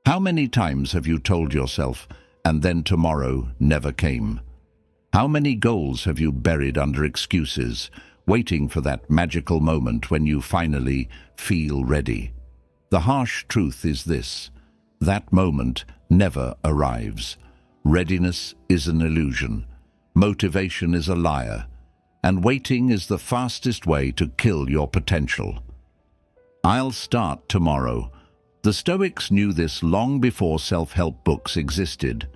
How many times have you told yourself, and then tomorrow never came? How many goals have you buried under excuses, waiting for that magical moment when you finally feel ready? The harsh truth is this: that moment never arrives. Readiness is an illusion. Motivation is a liar. And waiting is the fastest way to kill your potential. I'll start tomorrow. The Stoics knew this long before self-help books existed.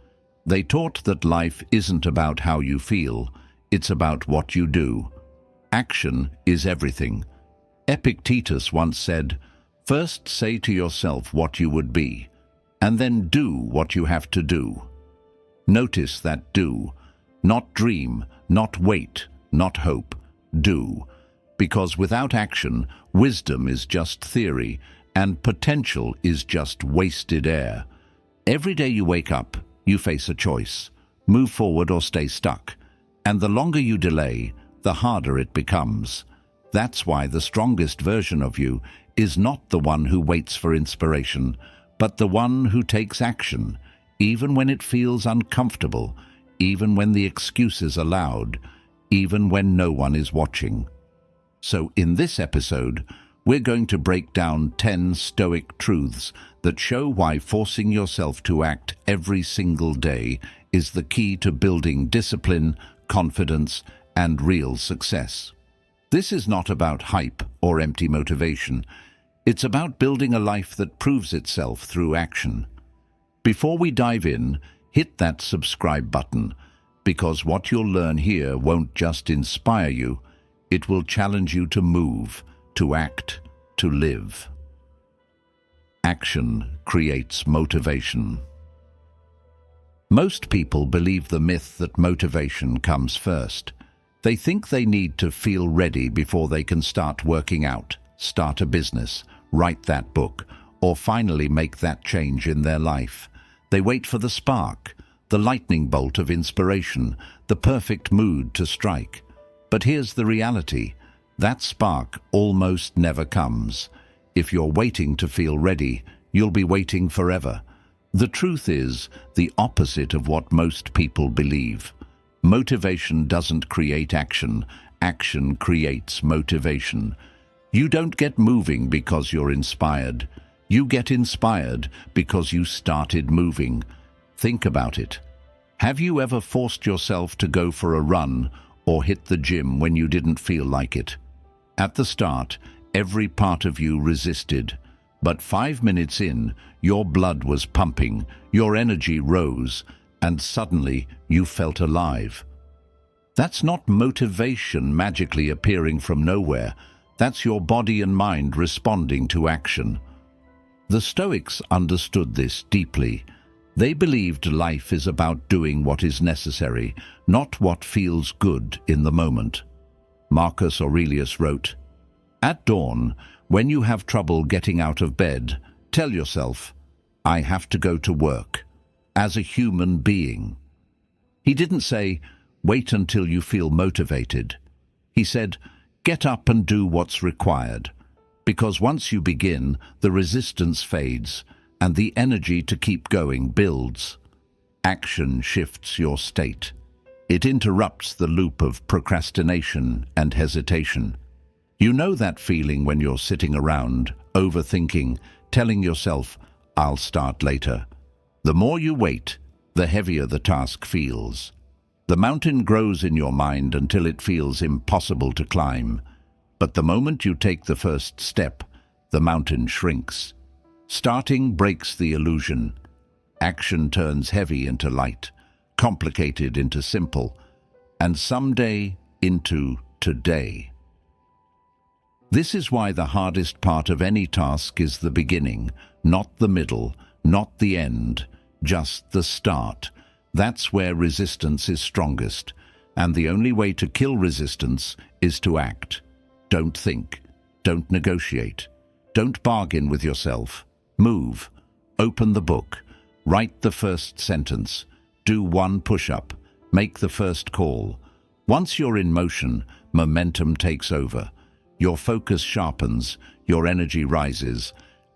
They taught that life isn't about how you feel, it's about what you do. Action is everything. Epictetus once said, "First say to yourself what you would be, and then do what you have to do." Notice that do, not dream, not wait, not hope, do. Because without action, wisdom is just theory, and potential is just wasted air. Every day you wake up, you face a choice: move forward or stay stuck. And the longer you delay, the harder it becomes. That's why the strongest version of you is not the one who waits for inspiration, but the one who takes action, even when it feels uncomfortable, even when the excuses are loud, even when no one is watching. So in this episode, we're going to break down 10 Stoic truths that show why forcing yourself to act every single day is the key to building discipline, confidence, and real success. This is not about hype or empty motivation. It's about building a life that proves itself through action. Before we dive in, hit that subscribe button, because what you'll learn here won't just inspire you, it will challenge you to move, to act, to live. Action creates motivation. Most people believe the myth that motivation comes first. They think they need to feel ready before they can start working out, start a business, write that book, or finally make that change in their life. They wait for the spark, the lightning bolt of inspiration, the perfect mood to strike. But here's the reality: that spark almost never comes. If you're waiting to feel ready, you'll be waiting forever. The truth is the opposite of what most people believe. Motivation doesn't create action. Action creates motivation. You don't get moving because you're inspired. You get inspired because you started moving. Think about it. Have you ever forced yourself to go for a run or hit the gym when you didn't feel like it? At the start, every part of you resisted. But 5 minutes in, your blood was pumping, your energy rose, and suddenly you felt alive. That's not motivation magically appearing from nowhere. That's your body and mind responding to action. The Stoics understood this deeply. They believed life is about doing what is necessary, not what feels good in the moment. Marcus Aurelius wrote, "At dawn, when you have trouble getting out of bed, tell yourself, 'I have to go to work,' as a human being." He didn't say, "Wait until you feel motivated." He said, "Get up and do what's required." Because once you begin, the resistance fades, and the energy to keep going builds. Action shifts your state. It interrupts the loop of procrastination and hesitation. You know that feeling when you're sitting around, overthinking, telling yourself, "I'll start later." The more you wait, the heavier the task feels. The mountain grows in your mind until it feels impossible to climb. But the moment you take the first step, the mountain shrinks. Starting breaks the illusion. Action turns heavy into light, complicated into simple, and someday into today. This is why the hardest part of any task is the beginning, not the middle, not the end, just the start. That's where resistance is strongest, and the only way to kill resistance is to act. Don't think. Don't negotiate. Don't bargain with yourself. Move. Open the book. Write the first sentence. Do one push-up. Make the first call. Once you're in motion, momentum takes over. Your focus sharpens, your energy rises,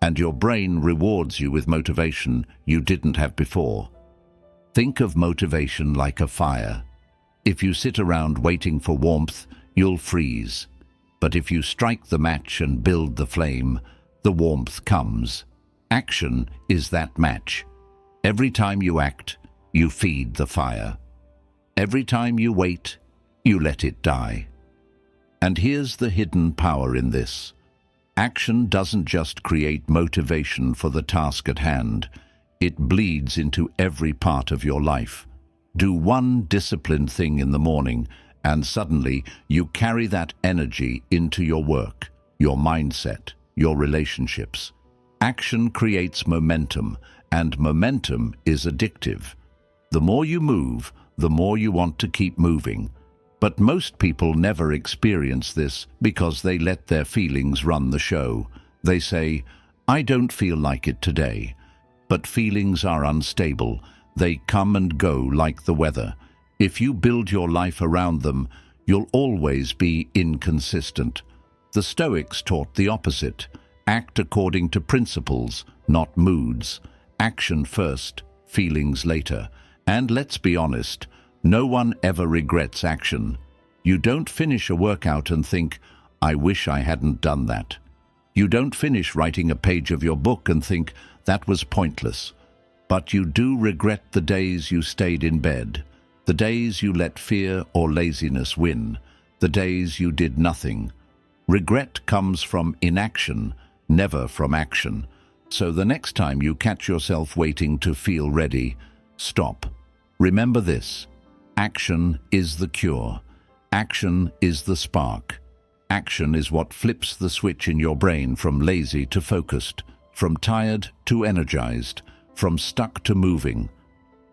and your brain rewards you with motivation you didn't have before. Think of motivation like a fire. If you sit around waiting for warmth, you'll freeze. But if you strike the match and build the flame, the warmth comes. Action is that match. Every time you act, you feed the fire. Every time you wait, you let it die. And here's the hidden power in this. Action doesn't just create motivation for the task at hand. It bleeds into every part of your life. Do one disciplined thing in the morning, and suddenly you carry that energy into your work, your mindset, your relationships. Action creates momentum, and momentum is addictive. The more you move, the more you want to keep moving. But most people never experience this because they let their feelings run the show. They say, "I don't feel like it today." But feelings are unstable. They come and go like the weather. If you build your life around them, you'll always be inconsistent. The Stoics taught the opposite. Act according to principles, not moods. Action first, feelings later. And let's be honest, no one ever regrets action. You don't finish a workout and think, "I wish I hadn't done that." You don't finish writing a page of your book and think, "That was pointless." But you do regret the days you stayed in bed, the days you let fear or laziness win, the days you did nothing. Regret comes from inaction, never from action. So the next time you catch yourself waiting to feel ready, stop. Remember this. Action is the cure. Action is the spark. Action is what flips the switch in your brain from lazy to focused, from tired to energized, from stuck to moving.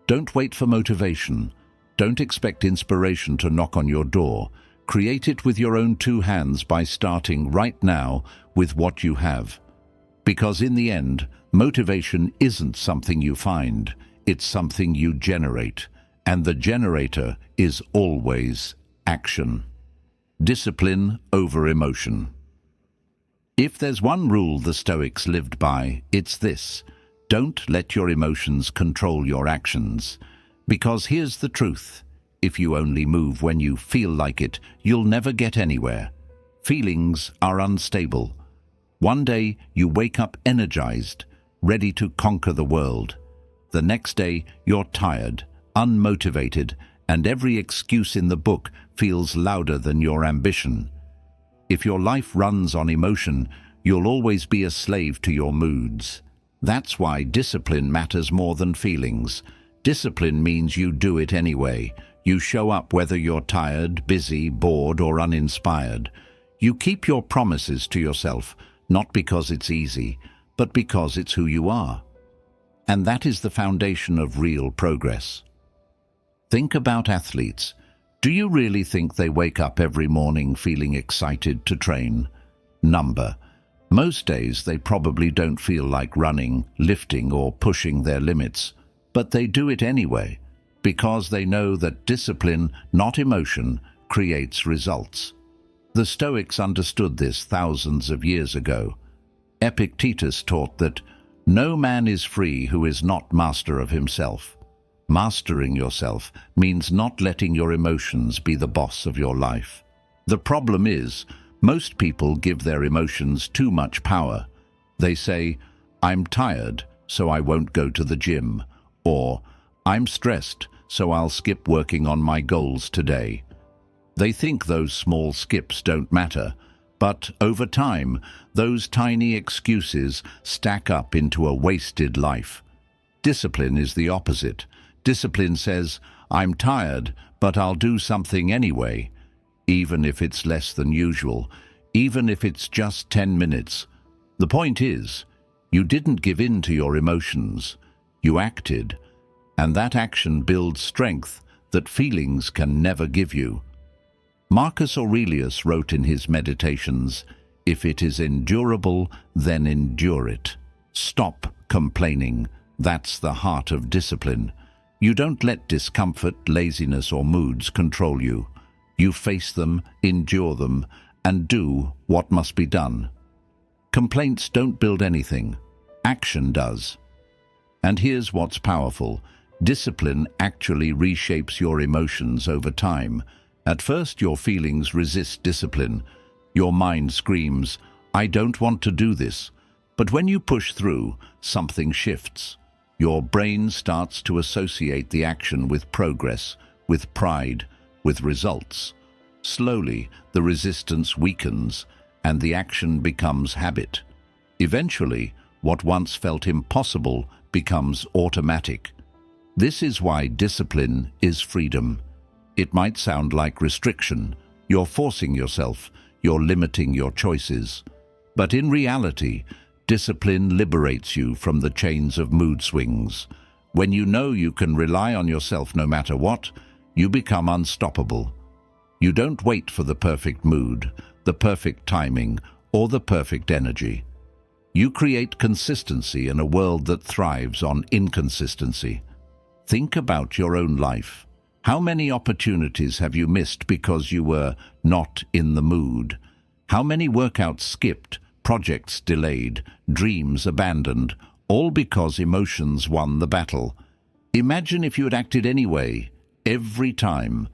Don't wait for motivation. Don't expect inspiration to knock on your door. Create it with your own two hands by starting right now with what you have. Because in the end, motivation isn't something you find, it's something you generate. And the generator is always action. Discipline over emotion. If there's one rule the Stoics lived by, it's this: don't let your emotions control your actions. Because here's the truth. If you only move when you feel like it, you'll never get anywhere. Feelings are unstable. One day you wake up energized, ready to conquer the world. The next day you're tired, unmotivated, and every excuse in the book feels louder than your ambition. If your life runs on emotion, you'll always be a slave to your moods. That's why discipline matters more than feelings. Discipline means you do it anyway. You show up whether you're tired, busy, bored, or uninspired. You keep your promises to yourself, not because it's easy, but because it's who you are. And that is the foundation of real progress. Think about athletes. Do you really think they wake up every morning feeling excited to train? Most days they probably don't feel like running, lifting, or pushing their limits, but they do it anyway, because they know that discipline, not emotion, creates results. The Stoics understood this thousands of years ago. Epictetus taught that no man is free who is not master of himself. Mastering yourself means not letting your emotions be the boss of your life. The problem is, most people give their emotions too much power. They say, "I'm tired, so I won't go to the gym," or "I'm stressed, so I'll skip working on my goals today." They think those small skips don't matter, but over time, those tiny excuses stack up into a wasted life. Discipline is the opposite. Discipline says, "I'm tired, but I'll do something anyway," even if it's less than usual, even if it's just 10 minutes. The point is, you didn't give in to your emotions. You acted, and that action builds strength that feelings can never give you. Marcus Aurelius wrote in his Meditations, "If it is endurable, then endure it." Stop complaining. That's the heart of discipline. You don't let discomfort, laziness, or moods control you. You face them, endure them, and do what must be done. Complaints don't build anything. Action does. And here's what's powerful. Discipline actually reshapes your emotions over time. At first, your feelings resist discipline. Your mind screams, "I don't want to do this." But when you push through, something shifts. Your brain starts to associate the action with progress, with pride, with results. Slowly, the resistance weakens, and the action becomes habit. Eventually, what once felt impossible becomes automatic. This is why discipline is freedom. It might sound like restriction. You're forcing yourself, you're limiting your choices. But in reality, discipline liberates you from the chains of mood swings. When you know you can rely on yourself no matter what, you become unstoppable. You don't wait for the perfect mood, the perfect timing, or the perfect energy. You create consistency in a world that thrives on inconsistency. Think about your own life. How many opportunities have you missed because you were not in the mood? How many workouts skipped, projects delayed, dreams abandoned, all because emotions won the battle? Imagine if you had acted anyway, every time.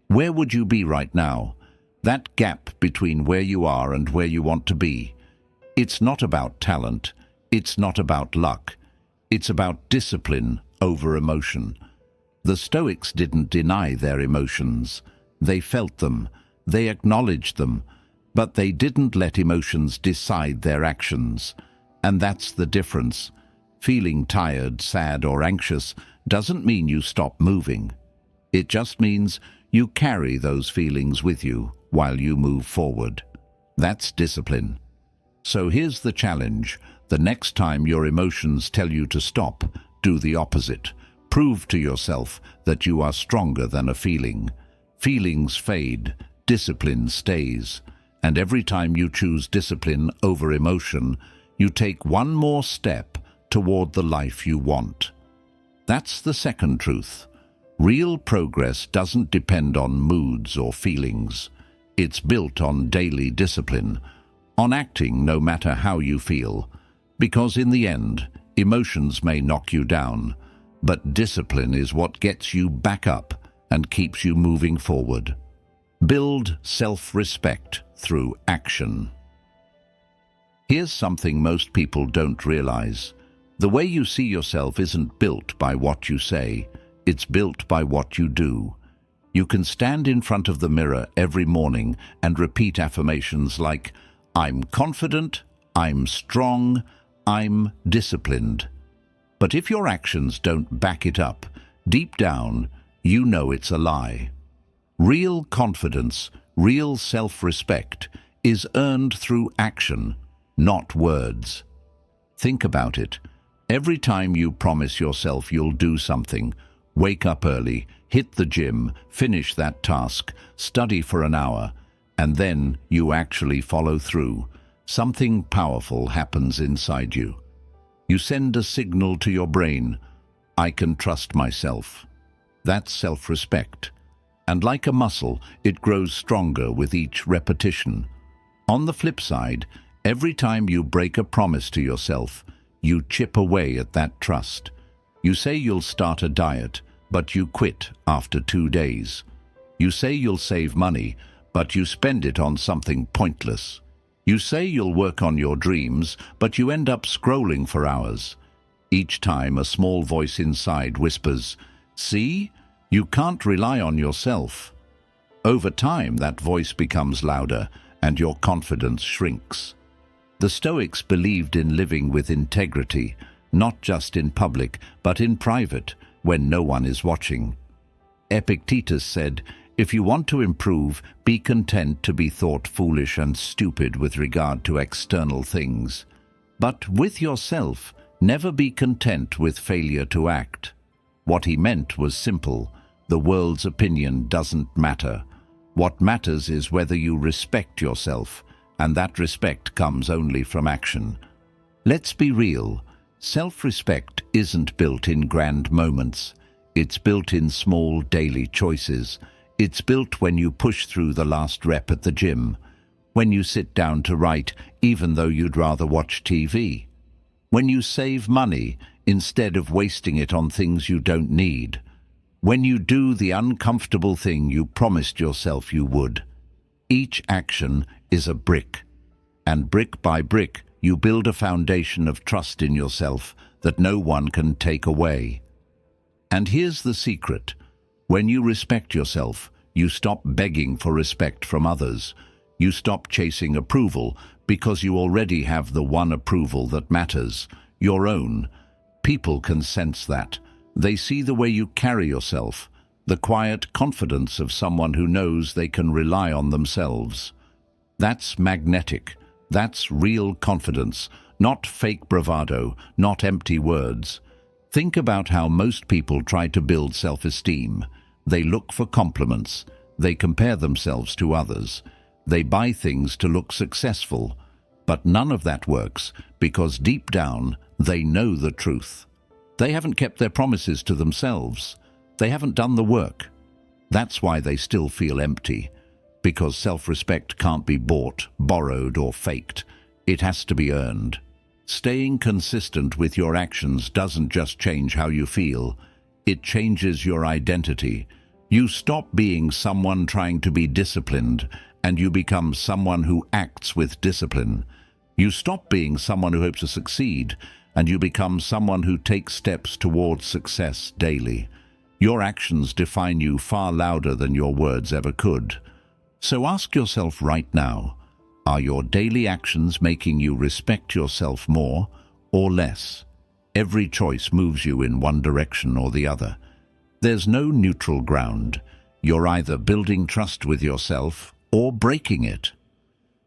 Where would you be right now? That gap between where you are and where you want to be. It's not about talent. It's not about luck. It's about discipline over emotion. The Stoics didn't deny their emotions. They felt them. They acknowledged them. But they didn't let emotions decide their actions. And that's the difference. Feeling tired, sad, or anxious doesn't mean you stop moving. It just means you carry those feelings with you while you move forward. That's discipline. So here's the challenge. The next time your emotions tell you to stop, do the opposite. Prove to yourself that you are stronger than a feeling. Feelings fade, discipline stays. And every time you choose discipline over emotion, you take one more step toward the life you want. That's the second truth. Real progress doesn't depend on moods or feelings. It's built on daily discipline, on acting no matter how you feel. Because in the end, emotions may knock you down, but discipline is what gets you back up and keeps you moving forward. Build self-respect through action. Here's something most people don't realize. The way you see yourself isn't built by what you say, it's built by what you do. You can stand in front of the mirror every morning and repeat affirmations like, "I'm confident, I'm strong, I'm disciplined." But if your actions don't back it up, deep down, you know it's a lie. Real confidence, real self-respect is earned through action, not words. Think about it. Every time you promise yourself you'll do something, wake up early, hit the gym, finish that task, study for an hour, and then you actually follow through, something powerful happens inside you. You send a signal to your brain, "I can trust myself." That's self-respect. And like a muscle, it grows stronger with each repetition. On the flip side, every time you break a promise to yourself, you chip away at that trust. You say you'll start a diet, but you quit after 2 days. You say you'll save money, but you spend it on something pointless. You say you'll work on your dreams, but you end up scrolling for hours. Each time a small voice inside whispers, "See? You can't rely on yourself." Over time, that voice becomes louder and your confidence shrinks. The Stoics believed in living with integrity, not just in public, but in private, when no one is watching. Epictetus said, "If you want to improve, be content to be thought foolish and stupid with regard to external things. But with yourself, never be content with failure to act." What he meant was simple. The world's opinion doesn't matter. What matters is whether you respect yourself, and that respect comes only from action. Let's be real. Self-respect isn't built in grand moments. It's built in small daily choices. It's built when you push through the last rep at the gym, when you sit down to write even though you'd rather watch TV, When you save money instead of wasting it on things you don't need. When you do the uncomfortable thing you promised yourself you would. Each action is a brick, and brick by brick you build a foundation of trust in yourself that no one can take away. And here's the secret. When you respect yourself, you stop begging for respect from others. You stop chasing approval because you already have the one approval that matters, your own. People can sense that. They see the way you carry yourself, the quiet confidence of someone who knows they can rely on themselves. That's magnetic. That's real confidence, not fake bravado, not empty words. Think about how most people try to build self-esteem. They look for compliments. They compare themselves to others. They buy things to look successful. But none of that works because deep down they know the truth. They haven't kept their promises to themselves. They haven't done the work. That's why they still feel empty. Because self-respect can't be bought, borrowed, or faked. It has to be earned. Staying consistent with your actions doesn't just change how you feel. It changes your identity. You stop being someone trying to be disciplined, and you become someone who acts with discipline. You stop being someone who hopes to succeed, and you become someone who takes steps towards success daily. Your actions define you far louder than your words ever could. So ask yourself right now, are your daily actions making you respect yourself more or less? Every choice moves you in one direction or the other. There's no neutral ground. You're either building trust with yourself or breaking it.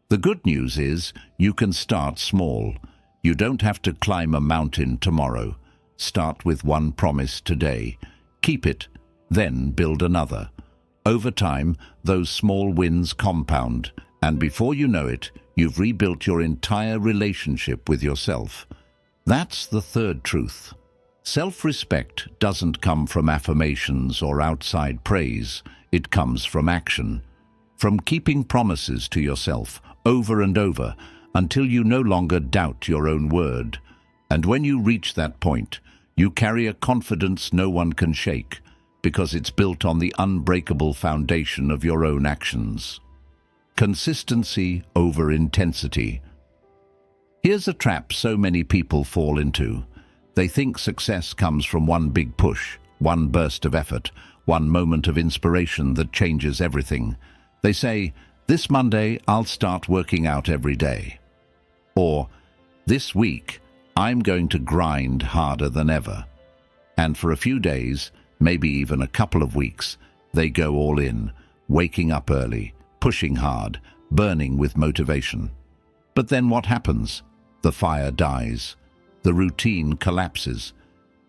The good news is you can start small. You don't have to climb a mountain tomorrow. Start with one promise today. Keep it, then build another. Over time, those small wins compound, and before you know it, you've rebuilt your entire relationship with yourself. That's the third truth. Self-respect doesn't come from affirmations or outside praise. It comes from action. From keeping promises to yourself over and over until you no longer doubt your own word. And when you reach that point, you carry a confidence no one can shake, because it's built on the unbreakable foundation of your own actions. Consistency over intensity. Here's a trap so many people fall into. They think success comes from one big push, one burst of effort, one moment of inspiration that changes everything. They say, "This Monday, I'll start working out every day." Or, "This week, I'm going to grind harder than ever." And for a few days, maybe even a couple of weeks, they go all in, waking up early, pushing hard, burning with motivation. But then what happens? The fire dies. The routine collapses.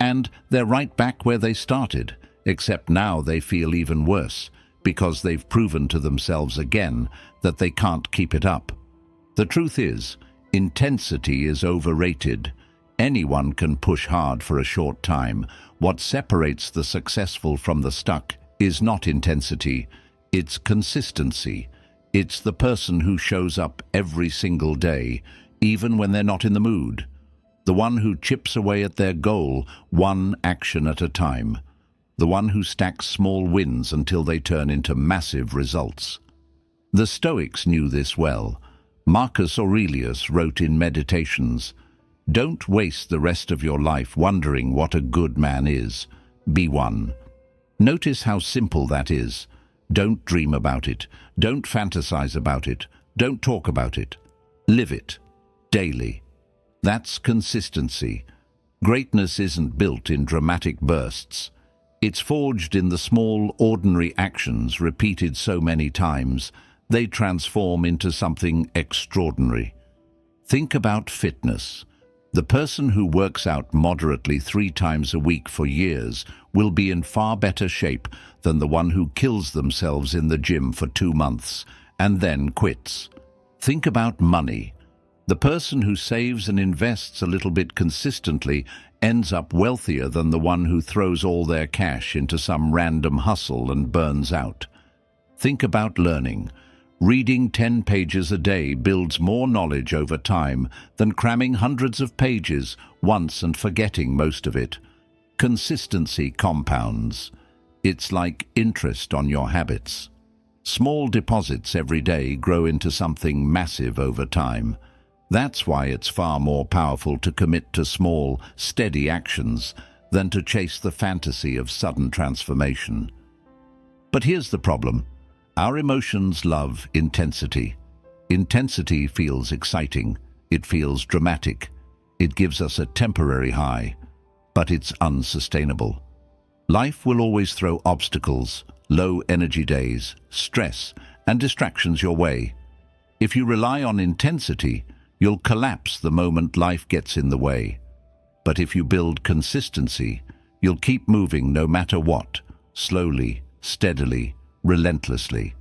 And they're right back where they started, except now they feel even worse, because they've proven to themselves again that they can't keep it up. The truth is, intensity is overrated. Anyone can push hard for a short time. What separates the successful from the stuck is not intensity, it's consistency. It's the person who shows up every single day, even when they're not in the mood. The one who chips away at their goal, one action at a time. The one who stacks small wins until they turn into massive results. The Stoics knew this well. Marcus Aurelius wrote in Meditations, "Don't waste the rest of your life wondering what a good man is. Be one." Notice how simple that is. Don't dream about it. Don't fantasize about it. Don't talk about it. Live it. Daily. That's consistency. Greatness isn't built in dramatic bursts. It's forged in the small, ordinary actions repeated so many times, they transform into something extraordinary. Think about fitness. The person who works out moderately 3 times a week for years will be in far better shape than the one who kills themselves in the gym for 2 months and then quits. Think about money. The person who saves and invests a little bit consistently ends up wealthier than the one who throws all their cash into some random hustle and burns out. Think about learning. Reading 10 pages a day builds more knowledge over time than cramming hundreds of pages once and forgetting most of it. Consistency compounds. It's like interest on your habits. Small deposits every day grow into something massive over time. That's why it's far more powerful to commit to small, steady actions than to chase the fantasy of sudden transformation. But here's the problem. Our emotions love intensity. Intensity feels exciting. It feels dramatic. It gives us a temporary high, but it's unsustainable. Life will always throw obstacles, low energy days, stress, and distractions your way. If you rely on intensity, you'll collapse the moment life gets in the way. But if you build consistency, you'll keep moving no matter what, slowly, steadily, relentlessly.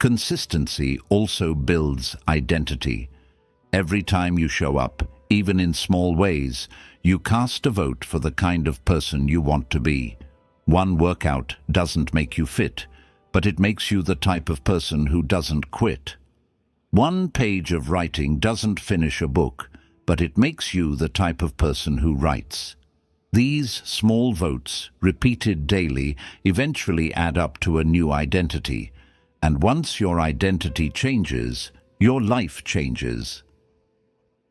Consistency also builds identity. Every time you show up, even in small ways, you cast a vote for the kind of person you want to be. One workout doesn't make you fit, but it makes you the type of person who doesn't quit. One page of writing doesn't finish a book, but it makes you the type of person who writes. These small votes, repeated daily, eventually add up to a new identity. And once your identity changes, your life changes.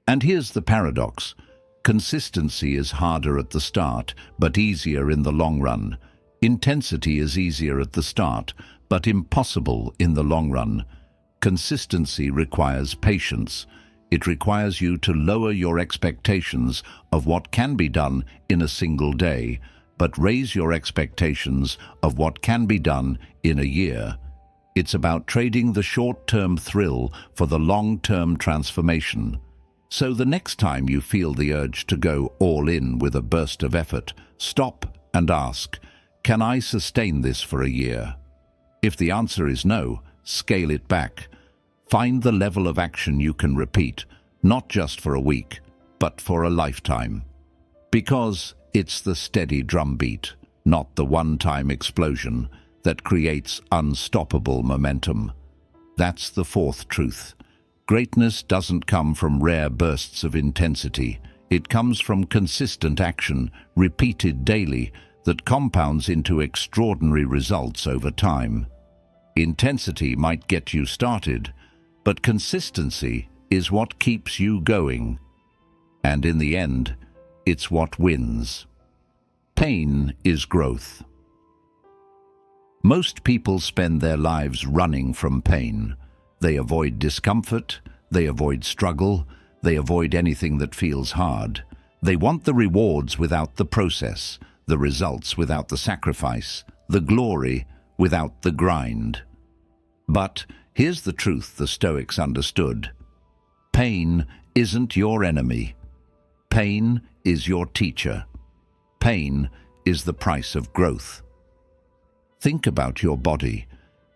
And here's the paradox. Consistency is harder at the start, but easier in the long run. Intensity is easier at the start, but impossible in the long run. Consistency requires patience. It requires you to lower your expectations of what can be done in a single day, but raise your expectations of what can be done in a year. It's about trading the short-term thrill for the long-term transformation. So the next time you feel the urge to go all in with a burst of effort, stop and ask, can I sustain this for a year? If the answer is no, scale it back. Find the level of action you can repeat, not just for a week, but for a lifetime. Because it's the steady drumbeat, not the one-time explosion, that creates unstoppable momentum. That's the fourth truth. Greatness doesn't come from rare bursts of intensity. It comes from consistent action, repeated daily, that compounds into extraordinary results over time. Intensity might get you started, but consistency is what keeps you going. And in the end, it's what wins. Pain is growth. Most people spend their lives running from pain. They avoid discomfort, they avoid struggle, they avoid anything that feels hard. They want the rewards without the process, the results without the sacrifice, the glory without the grind. But here's the truth the Stoics understood. Pain isn't your enemy. Pain is your teacher. Pain is the price of growth. Think about your body.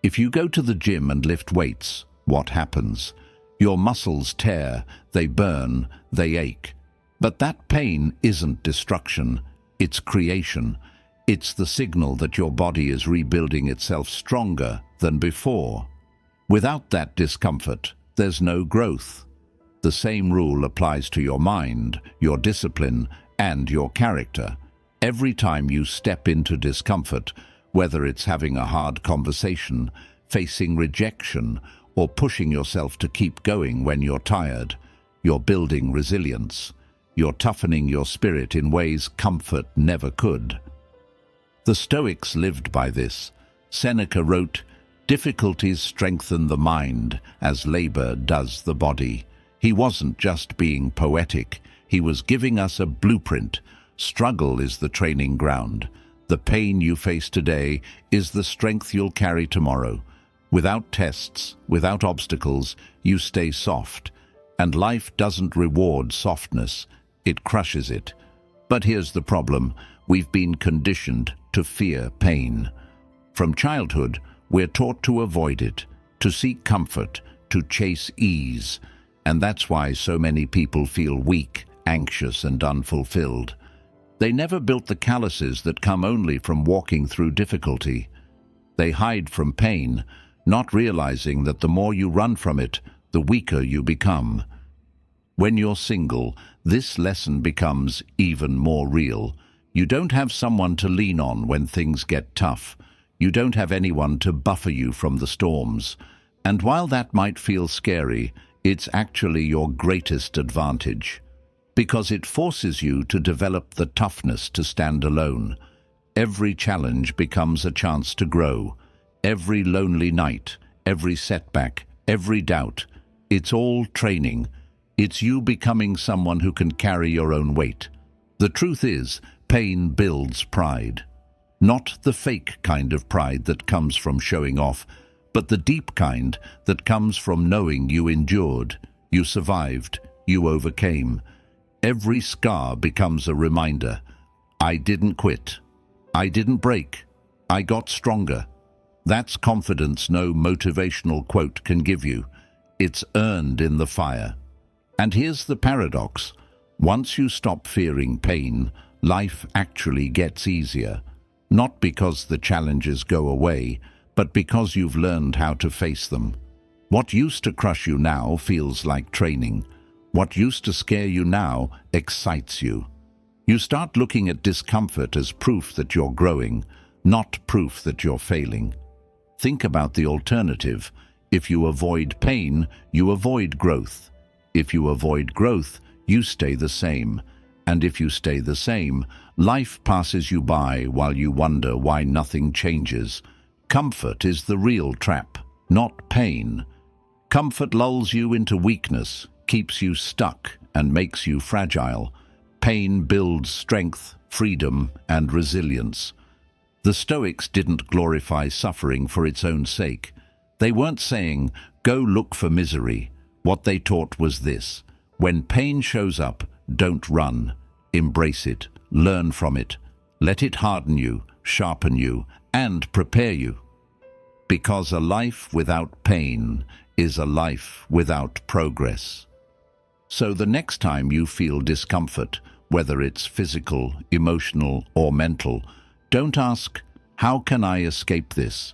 If you go to the gym and lift weights, what happens? Your muscles tear, they burn, they ache. But that pain isn't destruction, it's creation. It's the signal that your body is rebuilding itself stronger than before. Without that discomfort, there's no growth. The same rule applies to your mind, your discipline, and your character. Every time you step into discomfort, whether it's having a hard conversation, facing rejection, or pushing yourself to keep going when you're tired, you're building resilience. You're toughening your spirit in ways comfort never could. The Stoics lived by this. Seneca wrote, "Difficulties strengthen the mind as labor does the body." He wasn't just being poetic, he was giving us a blueprint. Struggle is the training ground. The pain you face today is the strength you'll carry tomorrow. Without tests, without obstacles, you stay soft. And life doesn't reward softness, it crushes it. But here's the problem. We've been conditioned to fear pain. From childhood, we're taught to avoid it, to seek comfort, to chase ease. And that's why so many people feel weak, anxious, and unfulfilled. They never built the calluses that come only from walking through difficulty. They hide from pain, not realizing that the more you run from it, the weaker you become. When you're single, this lesson becomes even more real. You don't have someone to lean on when things get tough. You don't have anyone to buffer you from the storms. And while that might feel scary, it's actually your greatest advantage, because it forces you to develop the toughness to stand alone. Every challenge becomes a chance to grow. Every lonely night, every setback, every doubt, it's all training. It's you becoming someone who can carry your own weight. The truth is, pain builds pride. Not the fake kind of pride that comes from showing off, but the deep kind that comes from knowing you endured, you survived, you overcame. Every scar becomes a reminder. I didn't quit. I didn't break. I got stronger. That's confidence no motivational quote can give you. It's earned in the fire. And here's the paradox. Once you stop fearing pain, life actually gets easier. Not because the challenges go away, but because you've learned how to face them. What used to crush you now feels like training. What used to scare you now excites you. You start looking at discomfort as proof that you're growing, not proof that you're failing. Think about the alternative. If you avoid pain, you avoid growth. If you avoid growth, you stay the same. And if you stay the same, life passes you by while you wonder why nothing changes. Comfort is the real trap, not pain. Comfort lulls you into weakness, keeps you stuck, and makes you fragile. Pain builds strength, freedom, and resilience. The Stoics didn't glorify suffering for its own sake. They weren't saying, go look for misery. What they taught was this: when pain shows up, don't run. Embrace it, learn from it. Let it harden you, sharpen you, and prepare you. Because a life without pain is a life without progress. So the next time you feel discomfort, whether it's physical, emotional, or mental, don't ask, how can I escape this?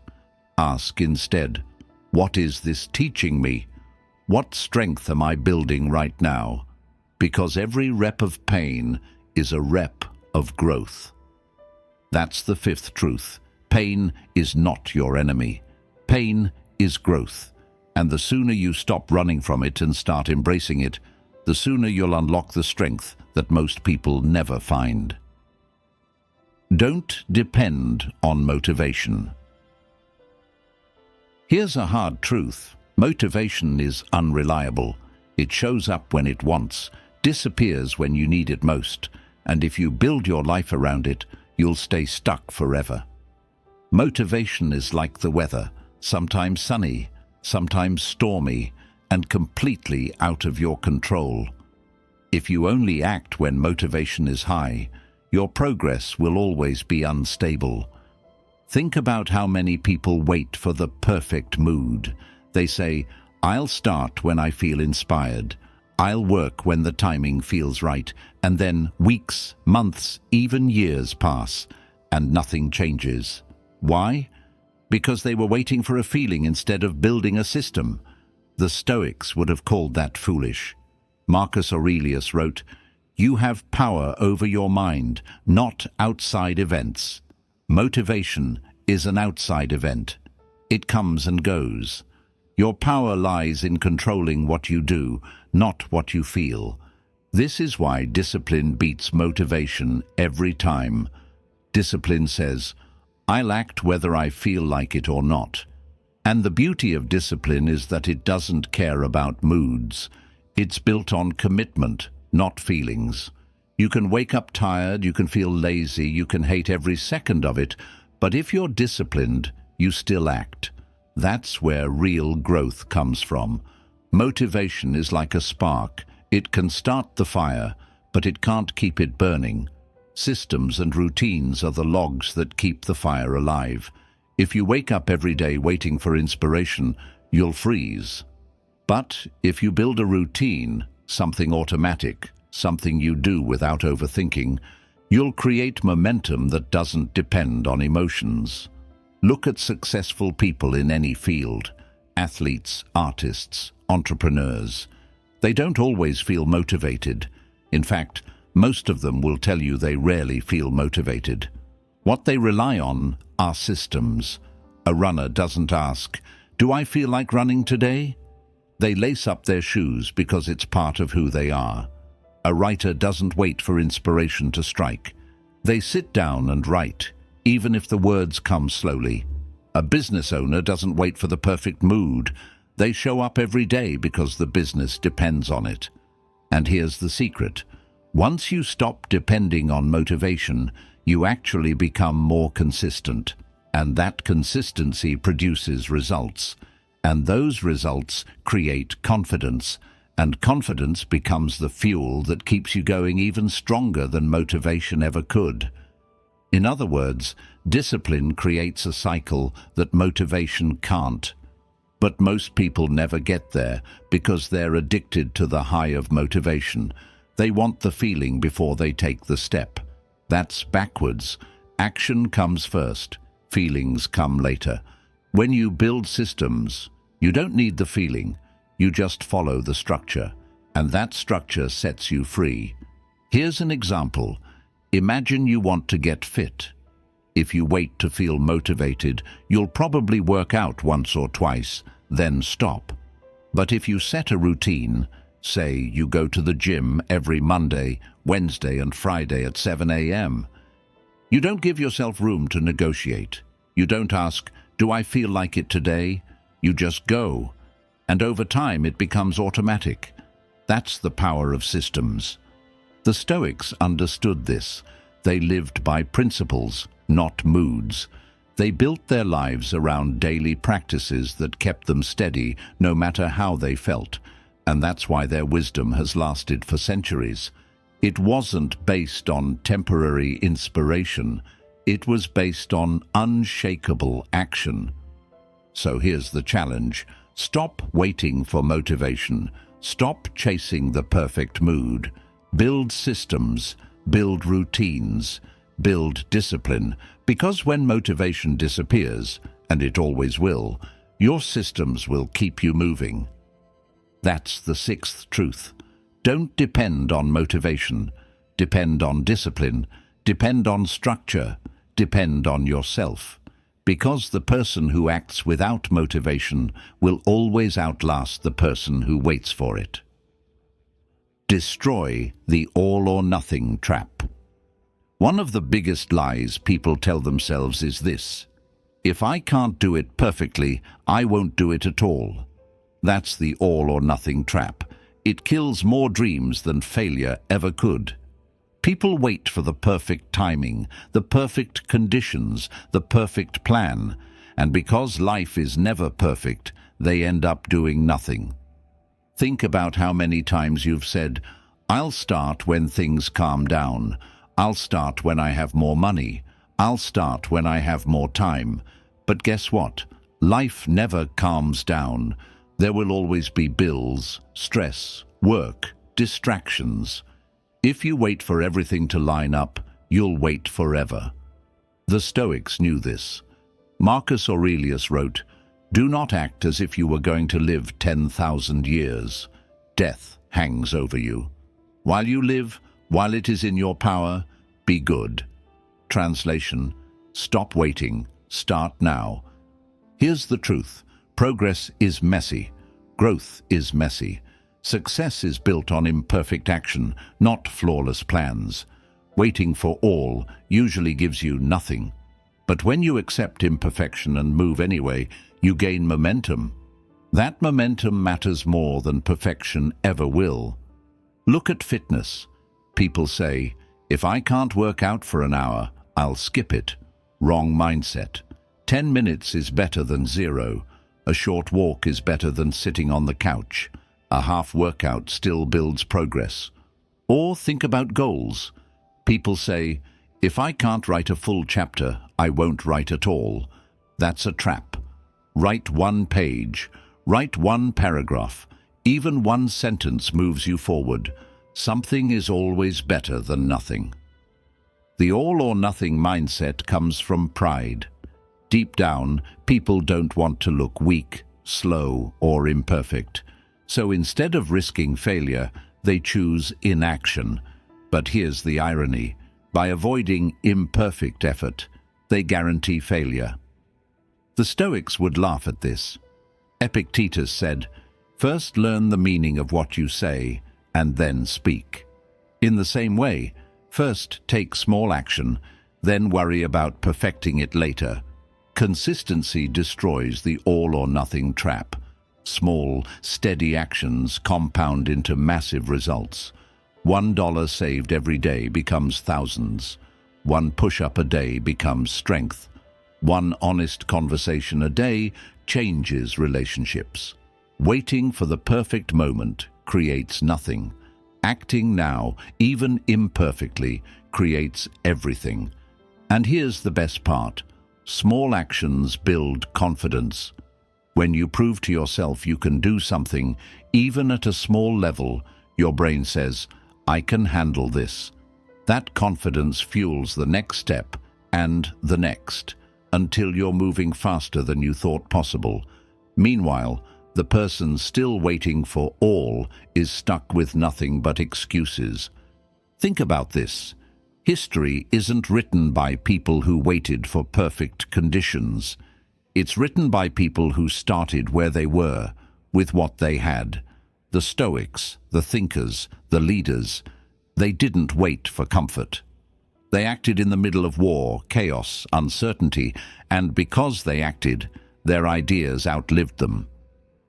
Ask instead, what is this teaching me? What strength am I building right now? Because every rep of pain is a rep of growth. That's the fifth truth. Pain is not your enemy. Pain is growth. And the sooner you stop running from it and start embracing it, the sooner you'll unlock the strength that most people never find. Don't depend on motivation. Here's a hard truth. Motivation is unreliable. It shows up when it wants, disappears when you need it most, and if you build your life around it, you'll stay stuck forever. Motivation is like the weather, sometimes sunny, sometimes stormy, and completely out of your control. If you only act when motivation is high, your progress will always be unstable. Think about how many people wait for the perfect mood. They say, I'll start when I feel inspired. I'll work when the timing feels right. And then weeks, months, even years pass, and nothing changes. Why? Because they were waiting for a feeling instead of building a system. The Stoics would have called that foolish. Marcus Aurelius wrote, "You have power over your mind, not outside events." Motivation is an outside event. It comes and goes. Your power lies in controlling what you do, not what you feel. This is why discipline beats motivation every time. Discipline says, I'll act whether I feel like it or not. And the beauty of discipline is that it doesn't care about moods. It's built on commitment, not feelings. You can wake up tired, you can feel lazy, you can hate every second of it, but if you're disciplined, you still act. That's where real growth comes from. Motivation is like a spark. It can start the fire, but it can't keep it burning. Systems and routines are the logs that keep the fire alive. If you wake up every day waiting for inspiration, you'll freeze. But if you build a routine, something automatic, something you do without overthinking, you'll create momentum that doesn't depend on emotions. Look at successful people in any field: athletes, artists, entrepreneurs. They don't always feel motivated. In fact, most of them will tell you they rarely feel motivated. What they rely on are systems. A runner doesn't ask, "Do I feel like running today?" They lace up their shoes because it's part of who they are. A writer doesn't wait for inspiration to strike. They sit down and write, even if the words come slowly. A business owner doesn't wait for the perfect mood. They show up every day because the business depends on it. And here's the secret. Once you stop depending on motivation, you actually become more consistent. And that consistency produces results. And those results create confidence. And confidence becomes the fuel that keeps you going even stronger than motivation ever could. In other words, discipline creates a cycle that motivation can't. But most people never get there because they're addicted to the high of motivation. They want the feeling before they take the step. That's backwards. Action comes first. Feelings come later. When you build systems, you don't need the feeling. You just follow the structure, and that structure sets you free. Here's an example. Imagine you want to get fit. If you wait to feel motivated, you'll probably work out once or twice, then stop. But if you set a routine, say you go to the gym every Monday, Wednesday, and Friday at 7 a.m., you don't give yourself room to negotiate. You don't ask, "Do I feel like it today?" You just go. And over time it becomes automatic. That's the power of systems. The Stoics understood this. They lived by principles, not moods. They built their lives around daily practices that kept them steady no matter how they felt. And that's why their wisdom has lasted for centuries. It wasn't based on temporary inspiration. It was based on unshakable action. So here's the challenge. Stop waiting for motivation. Stop chasing the perfect mood. Build systems, build routines, build discipline, because when motivation disappears, and it always will, your systems will keep you moving. That's the sixth truth. Don't depend on motivation. Depend on discipline. Depend on structure. Depend on yourself. Because the person who acts without motivation will always outlast the person who waits for it. Destroy the all-or-nothing trap. One of the biggest lies people tell themselves is this: if I can't do it perfectly, I won't do it at all. That's the all-or-nothing trap. It kills more dreams than failure ever could. People wait for the perfect timing, the perfect conditions, the perfect plan, and because life is never perfect, they end up doing nothing. Think about how many times you've said, "I'll start when things calm down. I'll start when I have more money. I'll start when I have more time." But guess what? Life never calms down. There will always be bills, stress, work, distractions. If you wait for everything to line up, you'll wait forever. The Stoics knew this. Marcus Aurelius wrote, "Do not act as if you were going to live 10,000 years. Death hangs over you. While you live, while it is in your power, be good." Translation: stop waiting, start now. Here's the truth. Progress is messy. Growth is messy. Success is built on imperfect action, not flawless plans. Waiting for all usually gives you nothing. But when you accept imperfection and move anyway, you gain momentum. That momentum matters more than perfection ever will. Look at fitness. People say, "If I can't work out for an hour, I'll skip it." Wrong mindset. 10 minutes is better than 0. A short walk is better than sitting on the couch. A half workout still builds progress. Or think about goals. People say, "If I can't write a full chapter, I won't write at all." That's a trap. Write one page. Write one paragraph. Even one sentence moves you forward. Something is always better than nothing. The all-or-nothing mindset comes from pride. Deep down, people don't want to look weak, slow, or imperfect. So instead of risking failure, they choose inaction. But here's the irony. By avoiding imperfect effort, they guarantee failure. The Stoics would laugh at this. Epictetus said, "First learn the meaning of what you say, and then speak." In the same way, first take small action, then worry about perfecting it later. Consistency destroys the all-or-nothing trap. Small, steady actions compound into massive results. $1 saved every day becomes thousands. One push-up a day becomes strength. One honest conversation a day changes relationships. Waiting for the perfect moment creates nothing. Acting now, even imperfectly, creates everything. And here's the best part. Small actions build confidence. When you prove to yourself you can do something, even at a small level, your brain says, "I can handle this." That confidence fuels the next step and the next, until you're moving faster than you thought possible. Meanwhile, the person still waiting for all is stuck with nothing but excuses. Think about this. History isn't written by people who waited for perfect conditions. It's written by people who started where they were, with what they had. The Stoics, the thinkers, the leaders, they didn't wait for comfort. They acted in the middle of war, chaos, uncertainty, and because they acted, their ideas outlived them.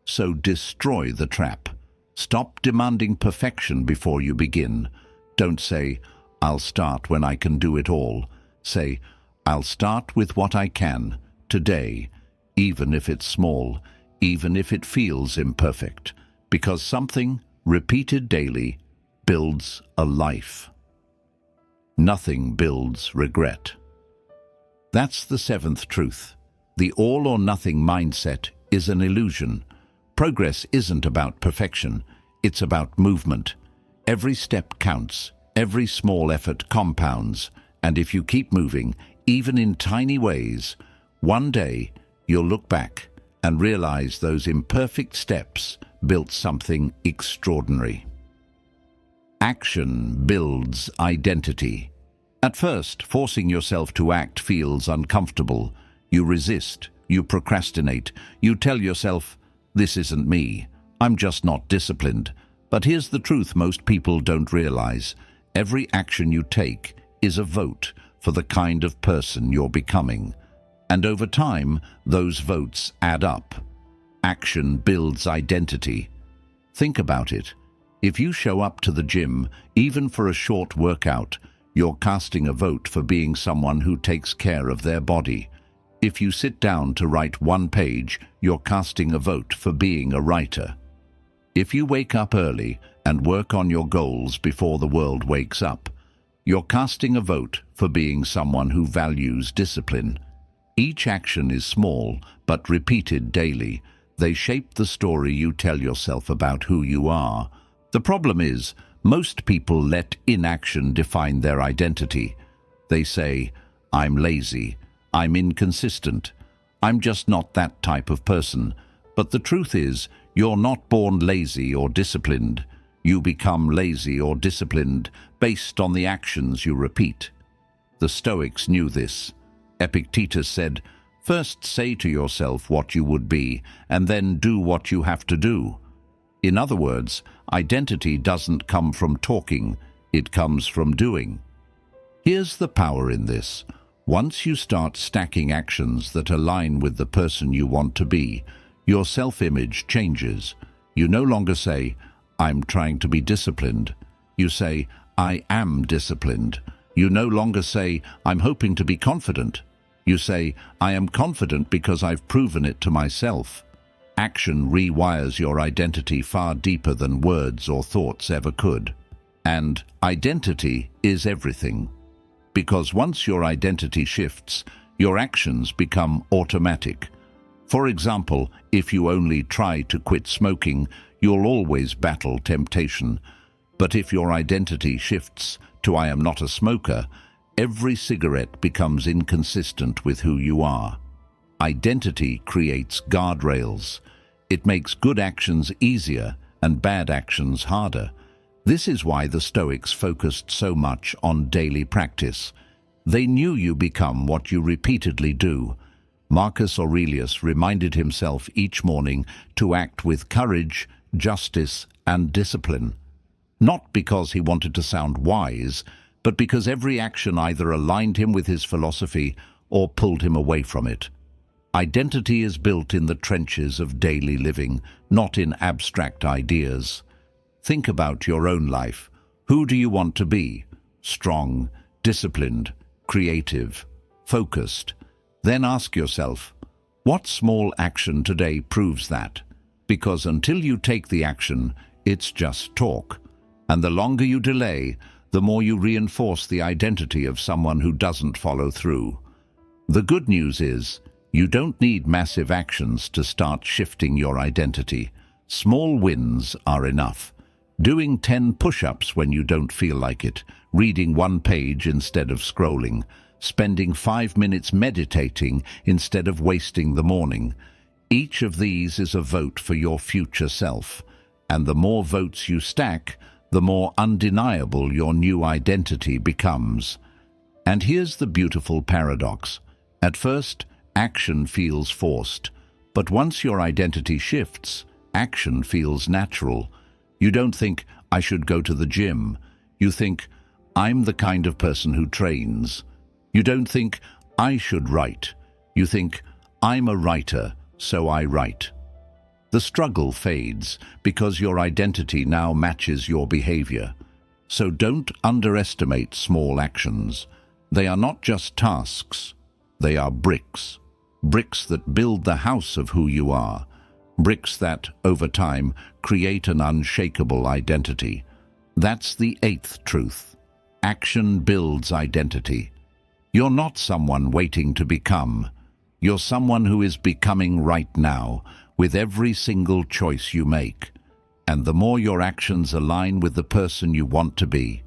So destroy the trap. Stop demanding perfection before you begin. Don't say, "I'll start when I can do it all." Say, "I'll start with what I can, today, even if it's small, even if it feels imperfect, because something, repeated daily, builds a life. Nothing builds regret." That's the seventh truth. The all-or-nothing mindset is an illusion. Progress isn't about perfection, it's about movement. Every step counts. Every small effort compounds, and if you keep moving, even in tiny ways, one day you'll look back and realize those imperfect steps built something extraordinary. Action builds identity. At first, forcing yourself to act feels uncomfortable. You resist, you procrastinate, you tell yourself, "This isn't me, I'm just not disciplined." But here's the truth most people don't realize. Every action you take is a vote for the kind of person you're becoming. And over time, those votes add up. Action builds identity. Think about it. If you show up to the gym, even for a short workout, you're casting a vote for being someone who takes care of their body. If you sit down to write one page, you're casting a vote for being a writer. If you wake up early and work on your goals before the world wakes up, you're casting a vote for being someone who values discipline. Each action is small, but repeated daily. They shape the story you tell yourself about who you are. The problem is, most people let inaction define their identity. They say, "I'm lazy, I'm inconsistent, I'm just not that type of person." But the truth is, you're not born lazy or disciplined. You become lazy or disciplined based on the actions you repeat. The Stoics knew this. Epictetus said, "First say to yourself what you would be, and then do what you have to do." In other words, identity doesn't come from talking, it comes from doing. Here's the power in this. Once you start stacking actions that align with the person you want to be, your self-image changes. You no longer say, "I'm trying to be disciplined." You say, "I am disciplined." You no longer say, "I'm hoping to be confident." You say, "I am confident because I've proven it to myself." Action rewires your identity far deeper than words or thoughts ever could. And identity is everything. Because once your identity shifts, your actions become automatic. For example, if you only try to quit smoking, you'll always battle temptation. But if your identity shifts to "I am not a smoker," every cigarette becomes inconsistent with who you are. Identity creates guardrails. It makes good actions easier and bad actions harder. This is why the Stoics focused so much on daily practice. They knew you become what you repeatedly do. Marcus Aurelius reminded himself each morning to act with courage, justice, and discipline. Not because he wanted to sound wise, but because every action either aligned him with his philosophy or pulled him away from it. Identity is built in the trenches of daily living, not in abstract ideas. Think about your own life. Who do you want to be? Strong, disciplined, creative, focused. Then ask yourself, what small action today proves that? Because until you take the action, it's just talk. And the longer you delay, the more you reinforce the identity of someone who doesn't follow through. The good news is, you don't need massive actions to start shifting your identity. Small wins are enough. Doing 10 push-ups when you don't feel like it, reading 1 page instead of scrolling, spending 5 minutes meditating instead of wasting the morning. Each of these is a vote for your future self, and the more votes you stack, the more undeniable your new identity becomes. And here's the beautiful paradox. At first, action feels forced, but once your identity shifts, action feels natural. You don't think, I should go to the gym. You think, I'm the kind of person who trains. You don't think, I should write. You think, I'm a writer, so I write. The struggle fades because your identity now matches your behavior. So don't underestimate small actions. They are not just tasks. They are bricks. Bricks that build the house of who you are. Bricks that, over time, create an unshakable identity. That's the 8th truth. Action builds identity. You're not someone waiting to become. You're someone who is becoming right now, with every single choice you make. And the more your actions align with the person you want to be,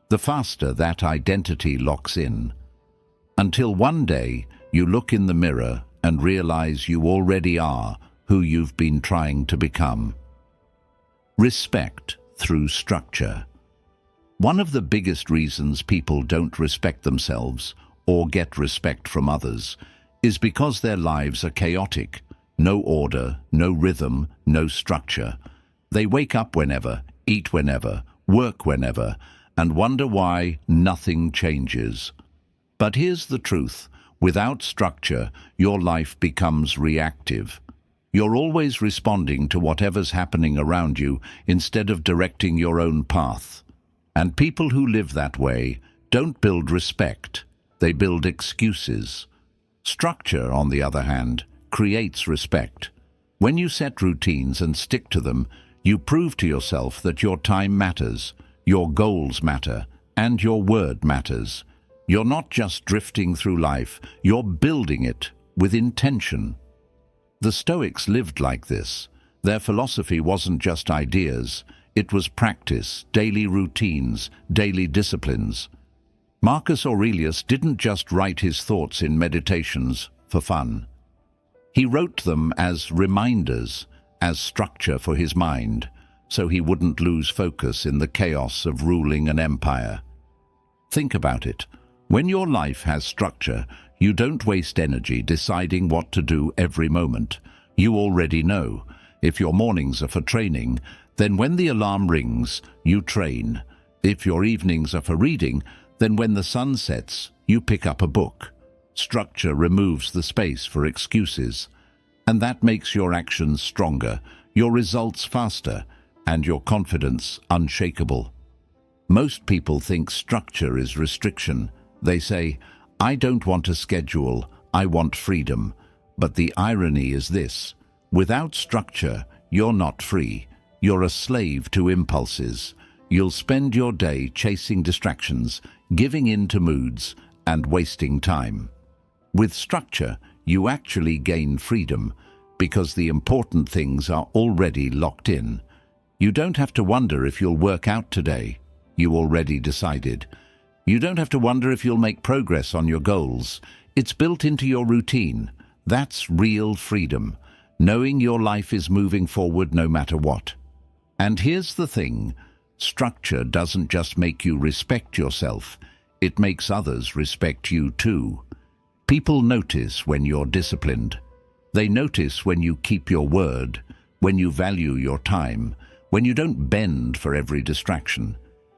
the faster that identity locks in. Until one day, you look in the mirror and realize you already are who you've been trying to become. Respect through structure. One of the biggest reasons people don't respect themselves or get respect from others is because their lives are chaotic. No order, no rhythm, no structure. They wake up whenever, eat whenever, work whenever, and wonder why nothing changes. But here's the truth. Without structure, your life becomes reactive. You're always responding to whatever's happening around you instead of directing your own path. And people who live that way don't build respect. They build excuses. Structure, on the other hand, creates respect. When you set routines and stick to them, you prove to yourself that your time matters, your goals matter, and your word matters. You're not just drifting through life, you're building it with intention. The Stoics lived like this. Their philosophy wasn't just ideas, it was practice, daily routines, daily disciplines. Marcus Aurelius didn't just write his thoughts in meditations for fun. He wrote them as reminders, as structure for his mind, so he wouldn't lose focus in the chaos of ruling an empire. Think about it. When your life has structure, you don't waste energy deciding what to do every moment. You already know. If your mornings are for training, then when the alarm rings, you train. If your evenings are for reading, then when the sun sets, you pick up a book. Structure removes the space for excuses, and that makes your actions stronger, your results faster, and your confidence unshakable. Most people think structure is restriction. They say, I don't want a schedule, I want freedom. But the irony is this: without structure, you're not free. You're a slave to impulses. You'll spend your day chasing distractions, giving in to moods, and wasting time. With structure, you actually gain freedom, because the important things are already locked in. You don't have to wonder if you'll work out today. You already decided. You don't have to wonder if you'll make progress on your goals. It's built into your routine. That's real freedom, knowing your life is moving forward no matter what. And here's the thing, structure doesn't just make you respect yourself, it makes others respect you too. People notice when you're disciplined. They notice when you keep your word, when you value your time, when you don't bend for every distraction.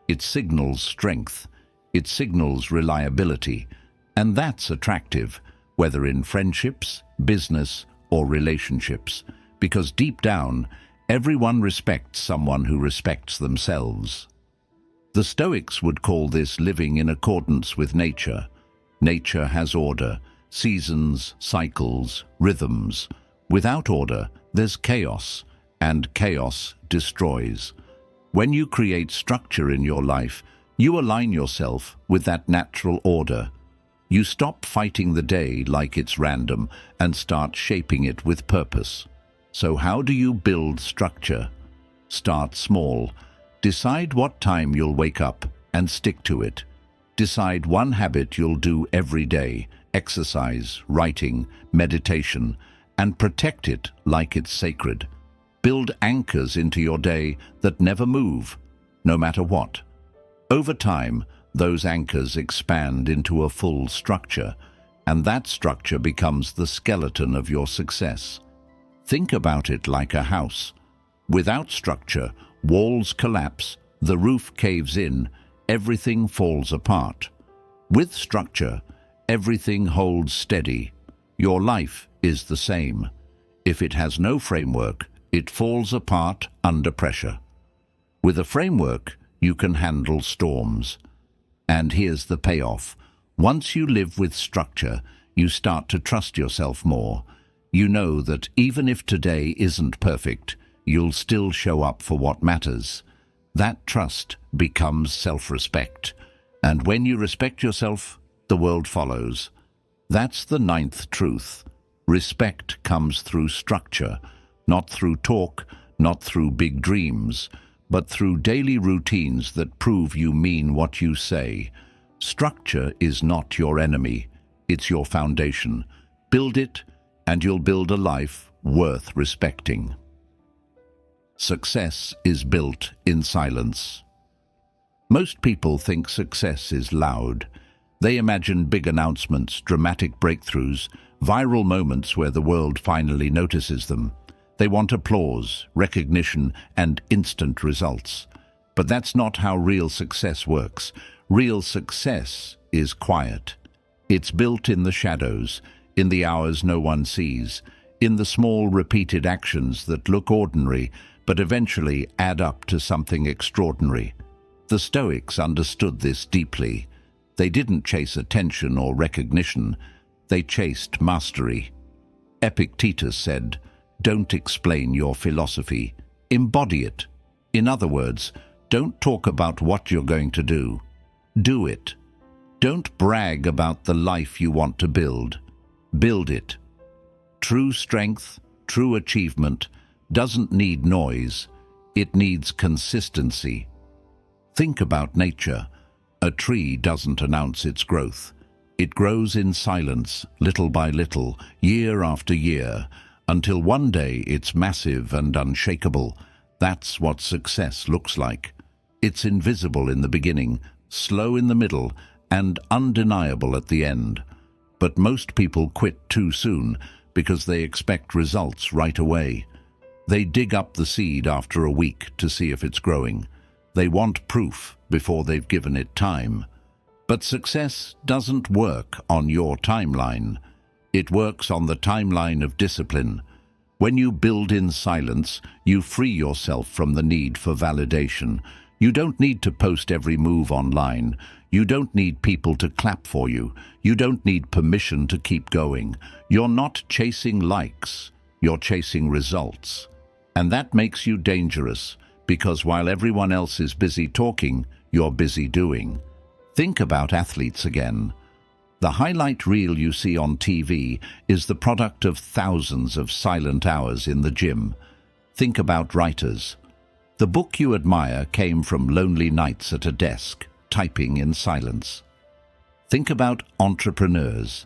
It signals strength, it signals reliability, and that's attractive, whether in friendships, business, or relationships, because deep down, everyone respects someone who respects themselves. The Stoics would call this living in accordance with nature. Nature has order, seasons, cycles, rhythms. Without order, there's chaos, and chaos destroys. When you create structure in your life, you align yourself with that natural order. You stop fighting the day like it's random and start shaping it with purpose. So how do you build structure? Start small. Decide what time you'll wake up and stick to it. Decide one habit you'll do every day, exercise, writing, meditation, and protect it like it's sacred. Build anchors into your day that never move, no matter what. Over time, those anchors expand into a full structure, and that structure becomes the skeleton of your success. Think about it like a house. Without structure, walls collapse, the roof caves in, everything falls apart. With structure, everything holds steady. Your life is the same. If it has no framework, it falls apart under pressure. With a framework, you can handle storms. And here's the payoff. Once you live with structure, you start to trust yourself more. You know that even if today isn't perfect, you'll still show up for what matters. That trust becomes self-respect. And when you respect yourself, the world follows. That's the ninth truth. Respect comes through structure, not through talk, not through big dreams, but through daily routines that prove you mean what you say. Structure is not your enemy, it's your foundation. Build it, and you'll build a life worth respecting. Success is built in silence. Most people think success is loud. They imagine big announcements, dramatic breakthroughs, viral moments where the world finally notices them. They want applause, recognition, and instant results. But that's not how real success works. Real success is quiet. It's built in the shadows, in the hours no one sees, in the small repeated actions that look ordinary but eventually add up to something extraordinary. The Stoics understood this deeply. They didn't chase attention or recognition. They chased mastery. Epictetus said, "Don't explain your philosophy, embody it." In other words, don't talk about what you're going to do. Do it. Don't brag about the life you want to build. Build it. True strength, true achievement, doesn't need noise. It needs consistency. Think about nature. A tree doesn't announce its growth. It grows in silence, little by little, year after year, until one day it's massive and unshakable. That's what success looks like. It's invisible in the beginning, slow in the middle, and undeniable at the end. But most people quit too soon because they expect results right away. They dig up the seed after a week to see if it's growing. They want proof before they've given it time. But success doesn't work on your timeline. It works on the timeline of discipline. When you build in silence, you free yourself from the need for validation. You don't need to post every move online. You don't need people to clap for you. You don't need permission to keep going. You're not chasing likes. You're chasing results. And that makes you dangerous, because while everyone else is busy talking, you're busy doing. Think about athletes again. The highlight reel you see on TV is the product of thousands of silent hours in the gym. Think about writers. The book you admire came from lonely nights at a desk, typing in silence. Think about entrepreneurs.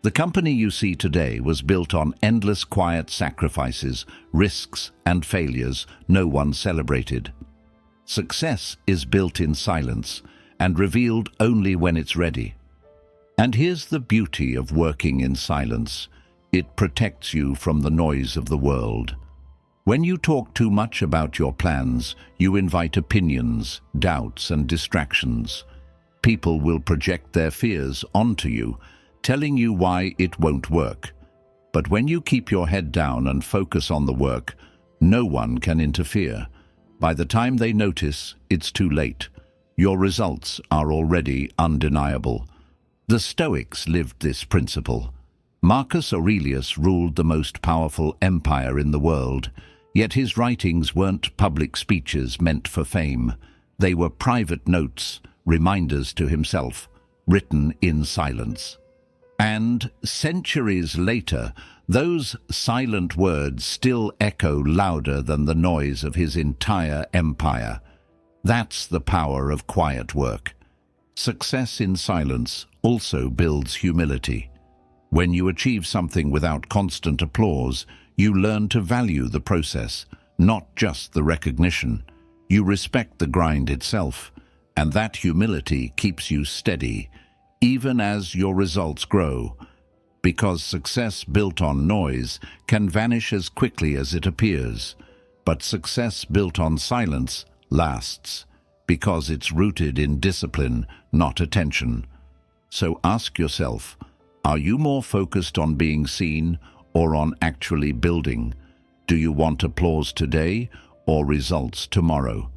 The company you see today was built on endless quiet sacrifices, risks, and failures no one celebrated. Success is built in silence and revealed only when it's ready. And here's the beauty of working in silence. It protects you from the noise of the world. When you talk too much about your plans, you invite opinions, doubts, and distractions. People will project their fears onto you, telling you why it won't work. But when you keep your head down and focus on the work, no one can interfere. By the time they notice, it's too late. Your results are already undeniable. The Stoics lived this principle. Marcus Aurelius ruled the most powerful empire in the world, yet his writings weren't public speeches meant for fame. They were private notes, reminders to himself, written in silence. And centuries later, those silent words still echo louder than the noise of his entire empire. That's the power of quiet work. Success in silence also builds humility. When you achieve something without constant applause, you learn to value the process, not just the recognition. You respect the grind itself, and that humility keeps you steady, even as your results grow, because success built on noise can vanish as quickly as it appears, but success built on silence lasts, because it's rooted in discipline, not attention. So ask yourself, are you more focused on being seen or on actually building? Do you want applause today or results tomorrow?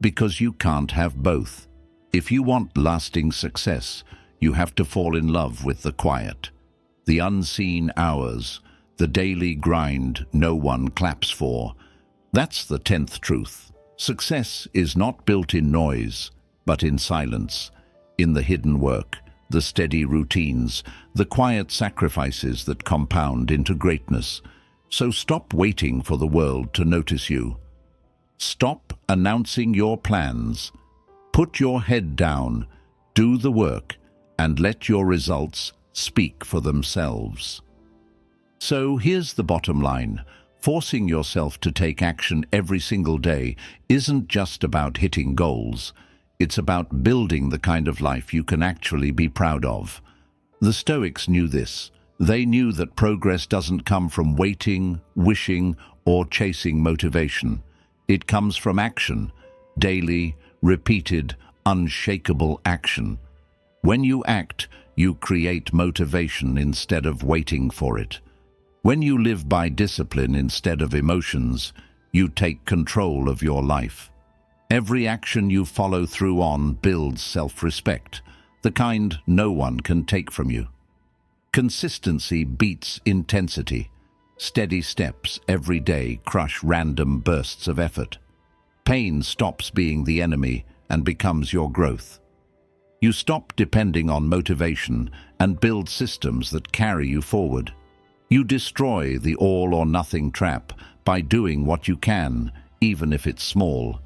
Because you can't have both. If you want lasting success, you have to fall in love with the quiet, the unseen hours, the daily grind no one claps for. That's the 10th truth. Success is not built in noise, but in silence, in the hidden work, the steady routines, the quiet sacrifices that compound into greatness. So stop waiting for the world to notice you. Stop announcing your plans. Put your head down, do the work, and let your results speak for themselves. So here's the bottom line. Forcing yourself to take action every single day isn't just about hitting goals. It's about building the kind of life you can actually be proud of. The Stoics knew this. They knew that progress doesn't come from waiting, wishing, or chasing motivation. It comes from action, daily, repeated, unshakable action. When you act, you create motivation instead of waiting for it. When you live by discipline instead of emotions, you take control of your life. Every action you follow through on builds self-respect, the kind no one can take from you. Consistency beats intensity. Steady steps every day crush random bursts of effort. Pain stops being the enemy and becomes your growth. You stop depending on motivation and build systems that carry you forward. You destroy the all-or-nothing trap by doing what you can, even if it's small.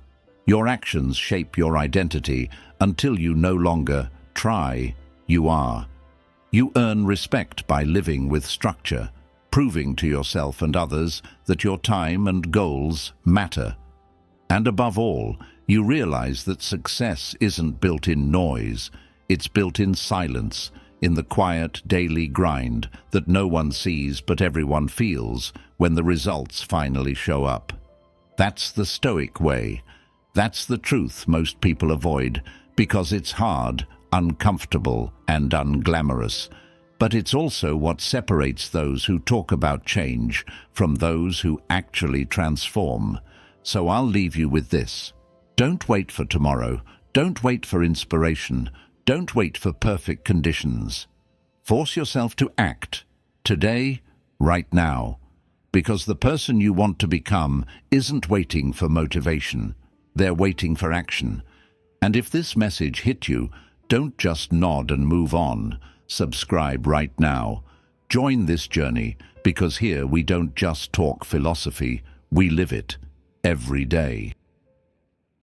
Your actions shape your identity until you no longer try, you are. You earn respect by living with structure, proving to yourself and others that your time and goals matter. And above all, you realize that success isn't built in noise, it's built in silence, in the quiet daily grind that no one sees but everyone feels when the results finally show up. That's the Stoic way. That's the truth most people avoid because it's hard, uncomfortable, and unglamorous. But it's also what separates those who talk about change from those who actually transform. So I'll leave you with this. Don't wait for tomorrow. Don't wait for inspiration. Don't wait for perfect conditions. Force yourself to act today, right now, because the person you want to become isn't waiting for motivation. They're waiting for action. And if this message hit you, don't just nod and move on. Subscribe right now. Join this journey, because here we don't just talk philosophy, we live it every day.